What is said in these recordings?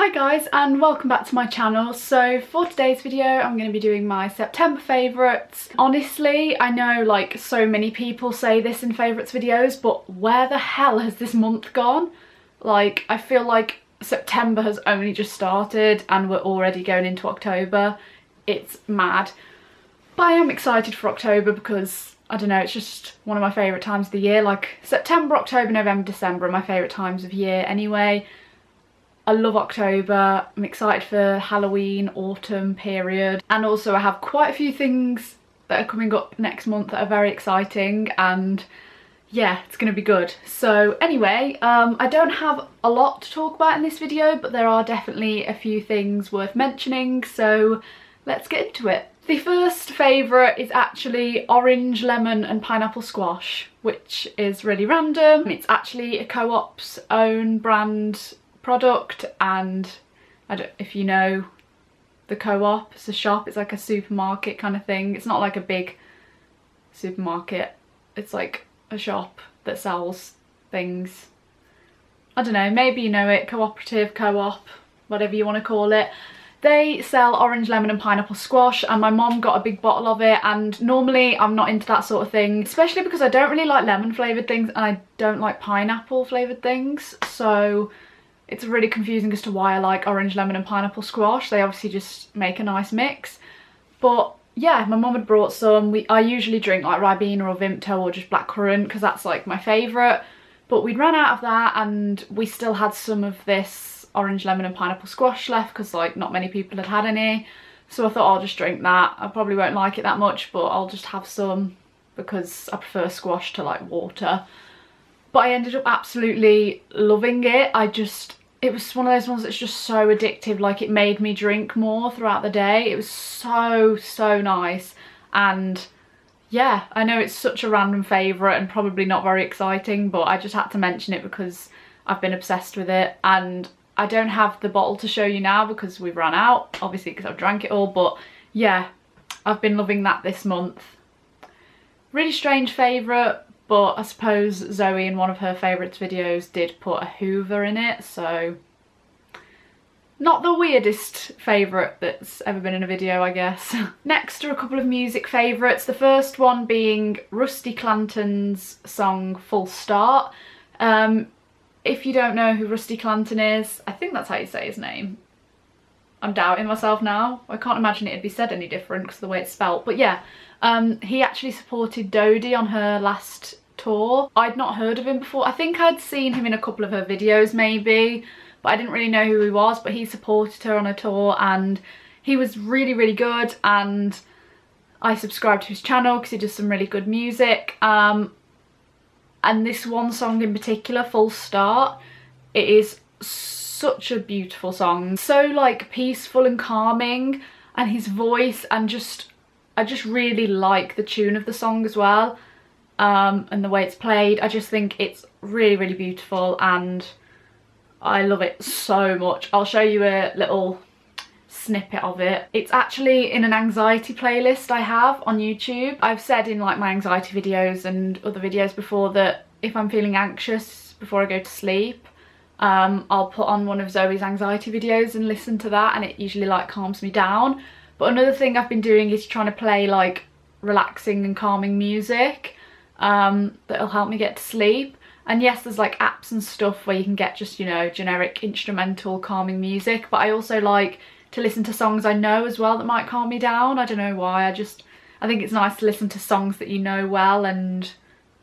Hi guys and welcome back to my channel. So for today's video I'm going to be doing my September favourites. Honestly, I know like so many people say this in favourites videos, but where the hell has this month gone? Like, I feel like September has only just started and we're already going into October. It's mad. But I am excited for October because, I don't know, it's just one of my favourite times of the year. Like September, October, November, December are my favourite times of year anyway. I love October. I'm excited for Halloween, autumn period. And also I have quite a few things that are coming up next month that are very exciting, and yeah, it's going to be good. So anyway, I don't have a lot to talk about in this video, but there are definitely a few things worth mentioning, so let's get into it. The first favourite is actually orange, lemon and pineapple squash, which is really random. It's actually a Co-op's own brand product, and I don't, if you know the Co-op, it's a shop, it's like a supermarket kind of thing. It's not like a big supermarket, it's like a shop that sells things. I don't know, maybe you know it, cooperative, co-op, whatever you want to call it. They sell orange, lemon and pineapple squash, and my mom got a big bottle of it, and normally I'm not into that sort of thing, especially because I don't really like lemon flavoured things and I don't like pineapple flavoured things, so it's really confusing as to why I like orange, lemon and pineapple squash. They obviously just make a nice mix. But yeah, my mum had brought some. I usually drink like Ribena or Vimto or just blackcurrant because that's like my favourite. But we'd run out of that and we still had some of this orange, lemon and pineapple squash left because like not many people had had any. So I thought I'll just drink that. I probably won't like it that much, but I'll just have some because I prefer squash to like water. But I ended up absolutely loving it. It was one of those ones that's just so addictive, like it made me drink more throughout the day. It was so nice, and yeah, I know it's such a random favourite and probably not very exciting, but I just had to mention it because I've been obsessed with it. And I don't have the bottle to show you now because we've run out, obviously because I've drank it all, but yeah, I've been loving that this month. Really strange favourite. But I suppose Zoe in one of her favourites videos did put a Hoover in it, so not the weirdest favourite that's ever been in a video, I guess. Next are a couple of music favourites. The first one being Rusty Clanton's song Full Start. If you don't know who Rusty Clanton is, I think that's how you say his name. I'm doubting myself now. I can't imagine it'd be said any different because of the way it's spelt. But yeah, he actually supported Dodie on her last tour. I'd not heard of him before. I think I'd seen him in a couple of her videos maybe, but I didn't really know who he was. But he supported her on a tour and he was really good, and I subscribed to his channel because he does some really good music. And this one song in particular, Full Start, it is such a beautiful song, so like peaceful and calming, and his voice, and I just really like the tune of the song as well, and the way it's played. I just think it's really beautiful and I love it so much. I'll show you a little snippet of it. It's actually in an anxiety playlist I have on YouTube. I've said in like my anxiety videos and other videos before that if I'm feeling anxious before I go to sleep, I'll put on one of Zoe's anxiety videos and listen to that, and it usually like calms me down. But another thing I've been doing is trying to play like relaxing and calming music that'll help me get to sleep. And yes, there's like apps and stuff where you can get just, you know, generic instrumental calming music, but I also like to listen to songs I know as well that might calm me down. I don't know why, I think it's nice to listen to songs that you know well and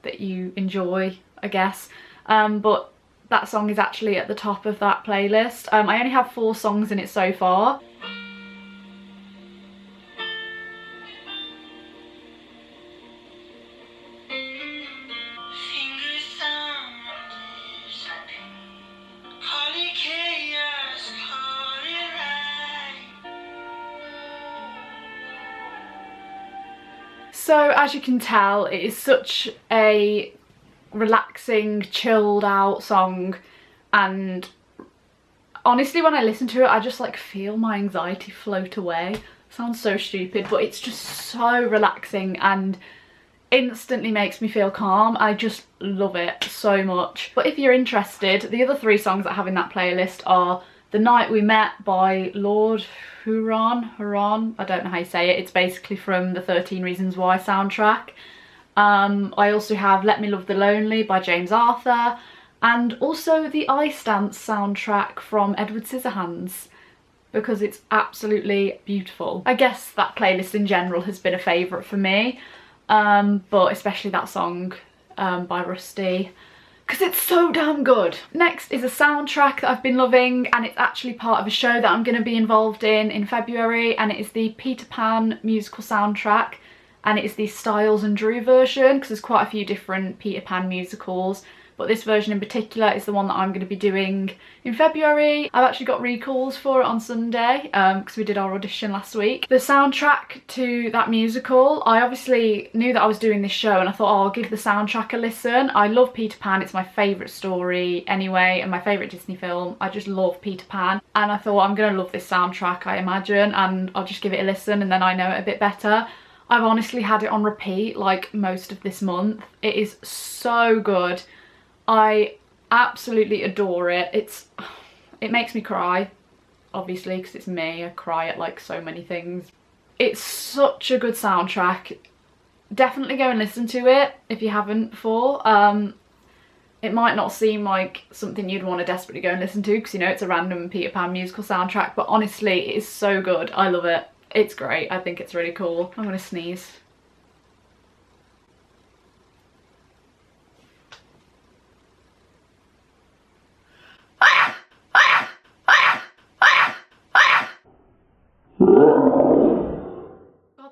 that you enjoy, I guess. But that song is actually at the top of that playlist. I only have 4 songs in it so far. So as you can tell, it is such a relaxing, chilled out song, and honestly when I listen to it I just like feel my anxiety float away. Sounds so stupid, but it's just so relaxing and instantly makes me feel calm. I just love it so much. But if you're interested, the other 3 songs I have in that playlist are The Night We Met by Lord Huron, I don't know how you say it. It's basically from the 13 Reasons Why soundtrack. I also have Let Me Love the Lonely by James Arthur, and also the Ice Dance soundtrack from Edward Scissorhands, because it's absolutely beautiful. I guess that playlist in general has been a favourite for me, but especially that song by Rusty, because it's so damn good. Next is a soundtrack that I've been loving, and it's actually part of a show that I'm going to be involved in February, and it is the Peter Pan musical soundtrack, and it is the Styles and Drew version, because there's quite a few different Peter Pan musicals, but this version in particular is the one that I'm going to be doing in February. I've actually got recalls for it on Sunday, because we did our audition last week. The soundtrack to that musical, I obviously knew that I was doing this show, and I thought, oh, I'll give the soundtrack a listen. I love Peter Pan, it's my favourite story anyway, and my favourite Disney film. I just love Peter Pan, and I thought, I'm going to love this soundtrack, I imagine, and I'll just give it a listen and then I know it a bit better. I've honestly had it on repeat like most of this month. It is so good. I absolutely adore it. It makes me cry, obviously, because it's me. I cry at like so many things. It's such a good soundtrack. Definitely go and listen to it if you haven't before. It might not seem like something you'd want to desperately go and listen to, because you know it's a random Peter Pan musical soundtrack, but honestly it is so good. I love it. It's great. I think it's really cool. I'm gonna sneeze.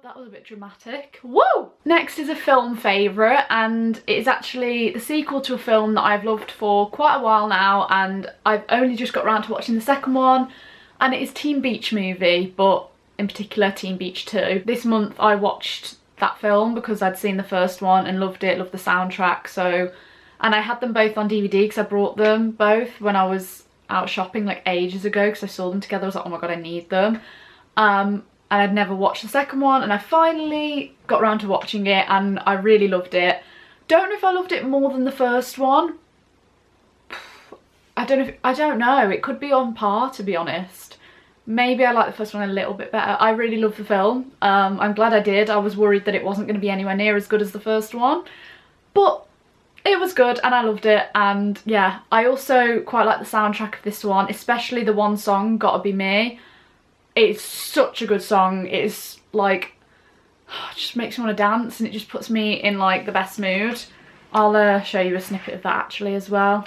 That was a bit dramatic. Woo! Next is a film favourite, and it is actually the sequel to a film that I've loved for quite a while now, and I've only just got around to watching the second one, and it is Teen Beach Movie, but in particular Teen Beach 2. This month I watched that film because I'd seen the first one and loved it, loved the soundtrack, so, and I had them both on DVD because I brought them both when I was out shopping like ages ago, because I saw them together. I was like, oh my god, I need them. And I'd never watched the second one, and I finally got around to watching it and I really loved it. Don't know if I loved it more than the first one. I don't know, it could be on par, to be honest. Maybe I like the first one a little bit better. I really love the film. I'm glad I did. I was worried that it wasn't going to be anywhere near as good as the first one, but it was good and I loved it. And yeah, I also quite like the soundtrack of this one, especially the one song, Gotta Be Me. It's such a good song. It's like, it just makes me want to dance, and it just puts me in like the best mood. I'll show you a snippet of that actually as well.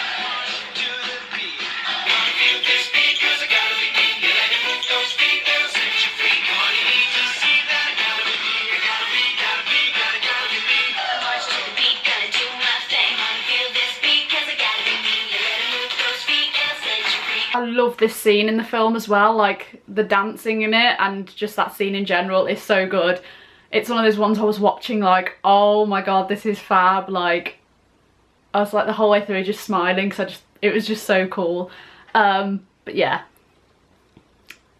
I love this scene in the film as well, like the dancing in it and just that scene in general is so good. It's one of those ones I was watching like, oh my god, this is fab. Like, I was like the whole way through just smiling because it was just so cool. But yeah,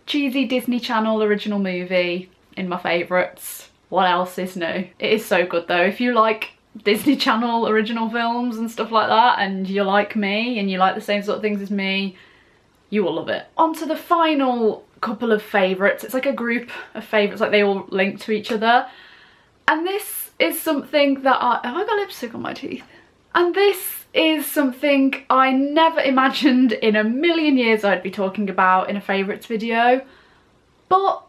cheesy Disney Channel original movie in my favourites. What else is new? It is so good though. If you like Disney Channel original films and stuff like that, and you're like me and you like the same sort of things as me, you will love it. On to the final couple of favourites. It's like a group of favourites, like they all link to each other. And this is something that have I got lipstick on my teeth? And this is something I never imagined in a million years I'd be talking about in a favourites video. But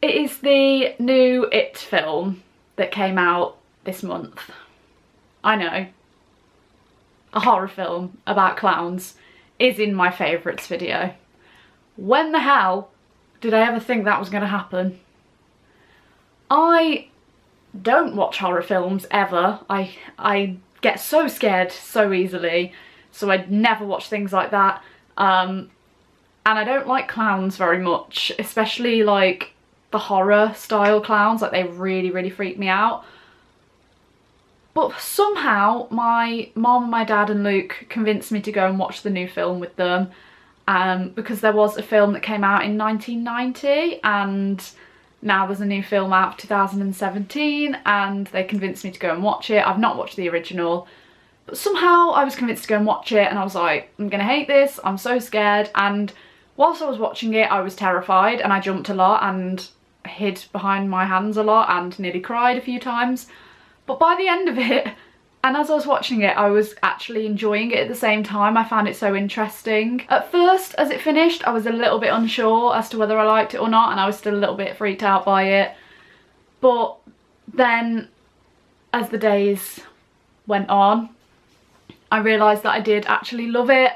it is the new It film that came out this month. I know. A horror film about clowns is in my favourites video. When the hell did I ever think that was going to happen? I don't watch horror films ever. I get so scared so easily, so I'd never watch things like that. And I don't like clowns very much, especially like the horror style clowns. Like, they really freak me out. But somehow my mom, my dad and Luke convinced me to go and watch the new film with them, because there was a film that came out in 1990 and now there's a new film out 2017, and they convinced me to go and watch it. I've not watched the original, But somehow I was convinced to go and watch it, and I was like, I'm gonna hate this, I'm so scared. And whilst I was watching it, I was terrified, and I jumped a lot and hid behind my hands a lot and nearly cried a few times. But by the end of it, and as I was watching it, I was actually enjoying it at the same time. I found it so interesting. At first, as it finished, I was a little bit unsure as to whether I liked it or not, and I was still a little bit freaked out by it. But then, as the days went on, I realised that I did actually love it.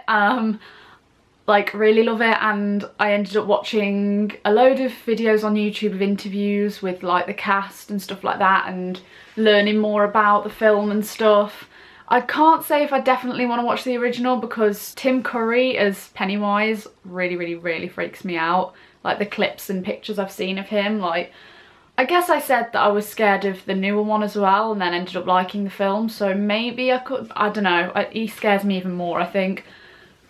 Like really love it, and I ended up watching a load of videos on YouTube of interviews with like the cast and stuff like that, and learning more about the film and stuff. I can't say if I definitely want to watch the original, because Tim Curry as Pennywise really freaks me out. Like the clips and pictures I've seen of him, like, I guess I said that I was scared of the newer one as well, and then ended up liking the film, so maybe I could, I don't know, he scares me even more, I think.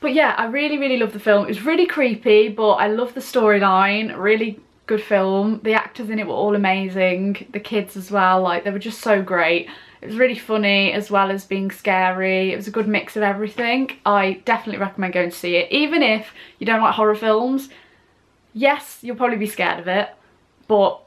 But yeah, I really love the film. It was really creepy, but I love the storyline. Really good film. The actors in it were all amazing. The kids as well, like, they were just so great. It was really funny as well as being scary. It was a good mix of everything. I definitely recommend going to see it. Even if you don't like horror films, yes, you'll probably be scared of it, but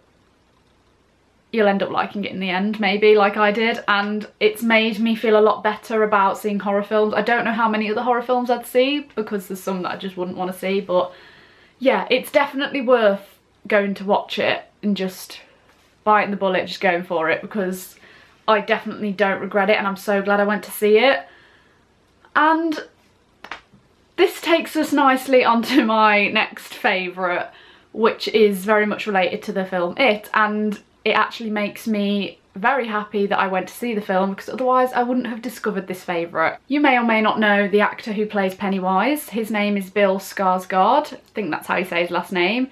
you'll end up liking it in the end, maybe, like I did. And it's made me feel a lot better about seeing horror films. I don't know how many other horror films I'd see, because there's some that I just wouldn't want to see, but yeah, it's definitely worth going to watch it and just biting the bullet, just going for it, because I definitely don't regret it, and I'm so glad I went to see it. And this takes us nicely onto my next favourite, which is very much related to the film It, and it actually makes me very happy that I went to see the film, because otherwise I wouldn't have discovered this favourite. You may or may not know the actor who plays Pennywise. His name is Bill Skarsgård. I think that's how you say his last name.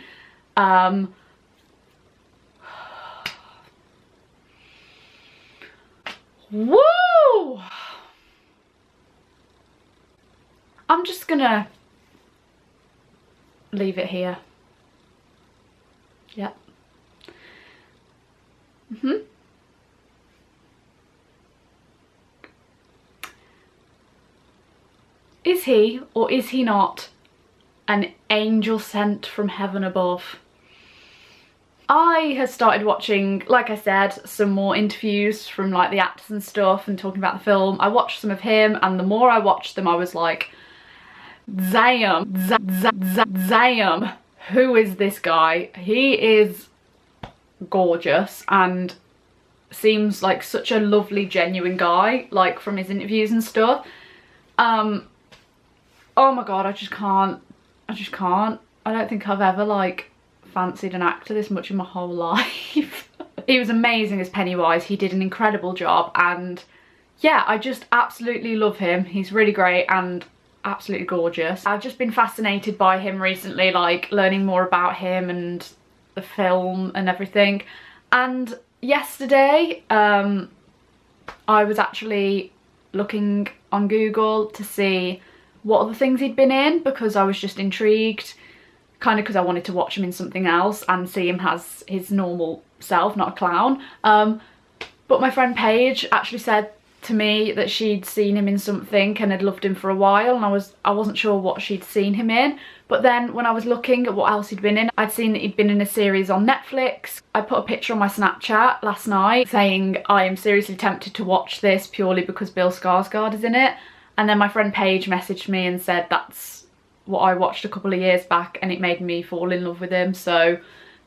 Woo! I'm just gonna leave it here. Yep. Is he, or is he not, an angel sent from heaven above? I have started watching, like I said, some more interviews from like the actors and stuff and talking about the film. I watched some of him, and the more I watched them I was like, damn, damn, who is this guy? He is gorgeous and seems like such a lovely, genuine guy, like from his interviews and stuff. Oh my god, I just can't. I don't think I've ever like fancied an actor this much in my whole life. He was amazing as Pennywise. He did an incredible job, and yeah, I just absolutely love him. He's really great and absolutely gorgeous. I've just been fascinated by him recently, like learning more about him and the film and everything. And yesterday I was actually looking on Google to see what other things he'd been in, because I was just intrigued, kind of because I wanted to watch him in something else and see him as his normal self, not a clown. But my friend Paige actually said to me that she'd seen him in something and had loved him for a while, and I wasn't sure what she'd seen him in. But then when I was looking at what else he'd been in, I'd seen that he'd been in a series on Netflix. I put a picture on my Snapchat last night saying I am seriously tempted to watch this purely because Bill Skarsgård is in it. And then my friend Paige messaged me and said that's what I watched a couple of years back, and it made me fall in love with him. So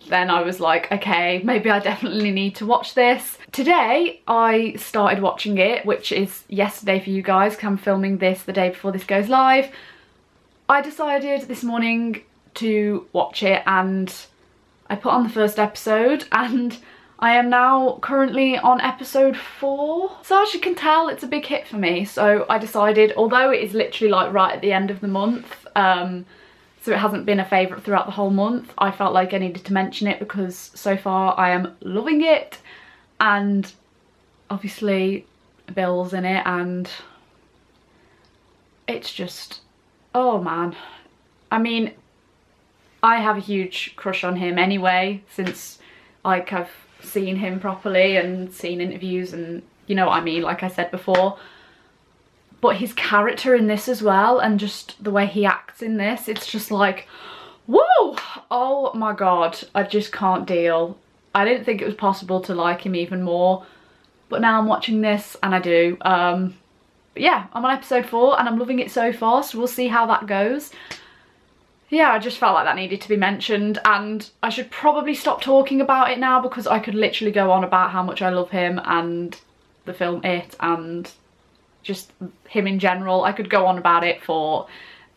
then I was like, okay, maybe I definitely need to watch this. Today I started watching it, which is yesterday for you guys, because I'm filming this the day before this goes live. I decided this morning to watch it, and I put on the first episode, and I am now currently on episode 4. So as you can tell, it's a big hit for me. So I decided, although it is literally like right at the end of the month, so it hasn't been a favourite throughout the whole month, I felt like I needed to mention it because so far I am loving it. And obviously Bill's in it, and it's just, oh man. I mean, I have a huge crush on him anyway, since like I've seen him properly and seen interviews, and you know what I mean, like I said before. but his character in this as well, and just the way he acts in this, it's just like, whoa, oh my god, I just can't deal. I didn't think it was possible to like him even more, but now I'm watching this and I do. But yeah, I'm on episode 4 and I'm loving it so far, so we'll see how that goes. Yeah, I just felt like that needed to be mentioned, and I should probably stop talking about it now because I could literally go on about how much I love him and the film It and just him in general. I could go on about it for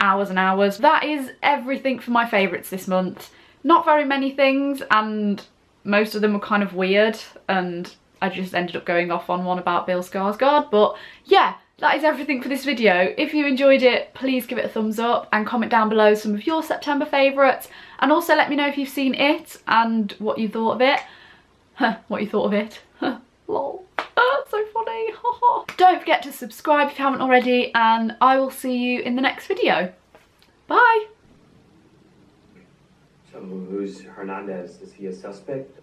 hours and hours. That is everything for my favourites this month. Not very many things, and most of them were kind of weird, and I just ended up going off on one about Bill Skarsgård. But yeah, that is everything for this video. If you enjoyed it, please give it a thumbs up and comment down below some of your September favourites, and also let me know if you've seen It and what you thought of it. What you thought of it. Lol. So funny. Don't forget to subscribe if you haven't already, and I will see you in the next video. Bye. So who's Hernandez? Is he a suspect?